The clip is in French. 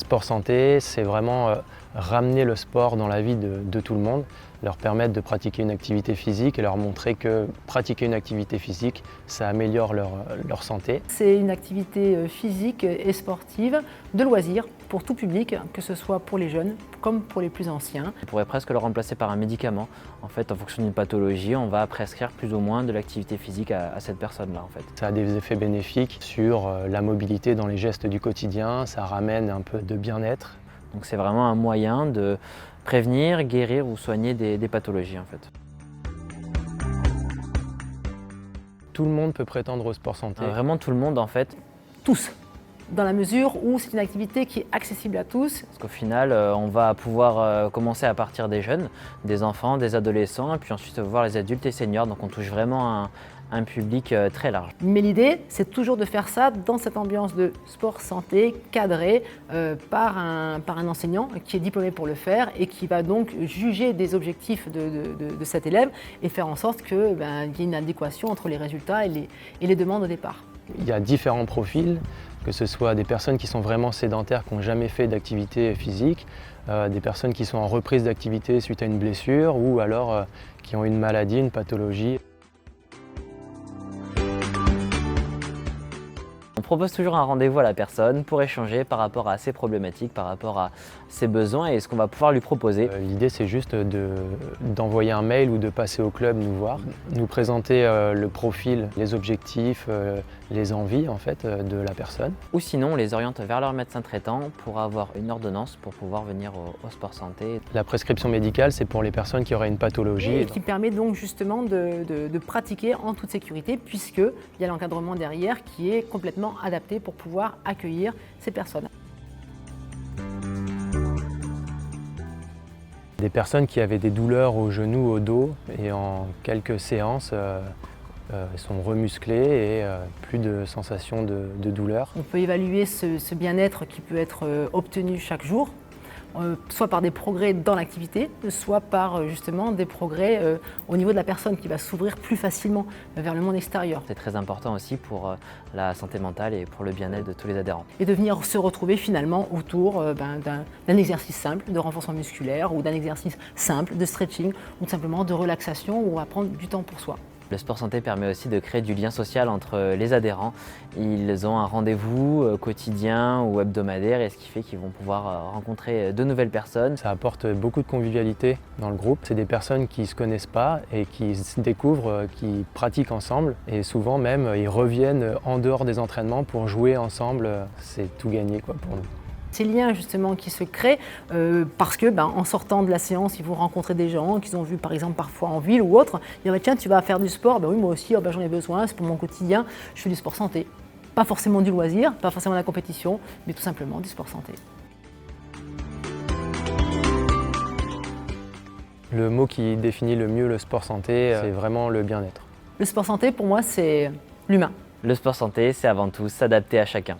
sport santé, c'est vraiment ramener le sport dans la vie de tout le monde, leur permettre de pratiquer une activité physique et leur montrer que pratiquer une activité physique, ça améliore leur santé. C'est une activité physique et sportive de loisirs pour tout public, que ce soit pour les jeunes comme pour les plus anciens. On pourrait presque le remplacer par un médicament. En fait, en fonction d'une pathologie, on va prescrire plus ou moins de l'activité physique à cette personne-là. En fait. Ça a des effets bénéfiques sur la mobilité dans les gestes du quotidien, ça ramène un peu de bien-être. Donc c'est vraiment un moyen de prévenir, guérir ou soigner des pathologies en fait. Tout le monde peut prétendre au sport santé. Vraiment tout le monde en fait. Tous, dans la mesure où c'est une activité qui est accessible à tous. Parce qu'au final, on va pouvoir commencer à partir des jeunes, des enfants, des adolescents, et puis ensuite voir les adultes et seniors. Donc on touche vraiment un public très large. Mais l'idée, c'est toujours de faire ça dans cette ambiance de sport santé cadré par un enseignant qui est diplômé pour le faire et qui va donc juger des objectifs de cet élève et faire en sorte qu'il y ait une adéquation entre les résultats et les demandes au départ. Il y a différents profils, que ce soit des personnes qui sont vraiment sédentaires, qui n'ont jamais fait d'activité physique, des personnes qui sont en reprise d'activité suite à une blessure ou alors qui ont une maladie, une pathologie. On propose toujours un rendez-vous à la personne pour échanger par rapport à ses problématiques, par rapport à ses besoins et ce qu'on va pouvoir lui proposer. L'idée c'est juste d'envoyer un mail ou de passer au club nous voir, nous présenter le profil, les objectifs, les envies en fait de la personne. Ou sinon on les oriente vers leur médecin traitant pour avoir une ordonnance pour pouvoir venir au sport santé. La prescription médicale c'est pour les personnes qui auraient une pathologie. Et qui permet donc justement de pratiquer en toute sécurité puisqu'il y a l'encadrement derrière qui est complètement adapté pour pouvoir accueillir ces personnes. Des personnes qui avaient des douleurs au genou, au dos et en quelques séances sont remusclées et plus de sensation de douleur. On peut évaluer ce bien-être qui peut être obtenu chaque jour, soit par des progrès dans l'activité, soit par justement des progrès au niveau de la personne qui va s'ouvrir plus facilement vers le monde extérieur. C'est très important aussi pour la santé mentale et pour le bien-être de tous les adhérents. Et de venir se retrouver finalement autour d'un exercice simple de renforcement musculaire ou d'un exercice simple de stretching ou tout simplement de relaxation où on va prendre du temps pour soi. Le sport santé permet aussi de créer du lien social entre les adhérents. Ils ont un rendez-vous quotidien ou hebdomadaire et ce qui fait qu'ils vont pouvoir rencontrer de nouvelles personnes. Ça apporte beaucoup de convivialité dans le groupe. C'est des personnes qui ne se connaissent pas et qui se découvrent, qui pratiquent ensemble et souvent même ils reviennent en dehors des entraînements pour jouer ensemble. C'est tout gagné pour nous. Ces liens justement qui se créent parce que en sortant de la séance, ils vont rencontrer des gens qu'ils ont vus par exemple parfois en ville ou autre. Ils disent tiens, tu vas faire du sport, oui moi aussi j'en ai besoin, c'est pour mon quotidien, je fais du sport santé. Pas forcément du loisir, pas forcément de la compétition, mais tout simplement du sport santé. Le mot qui définit le mieux le sport santé, c'est vraiment le bien-être. Le sport santé pour moi c'est l'humain. Le sport santé, c'est avant tout s'adapter à chacun.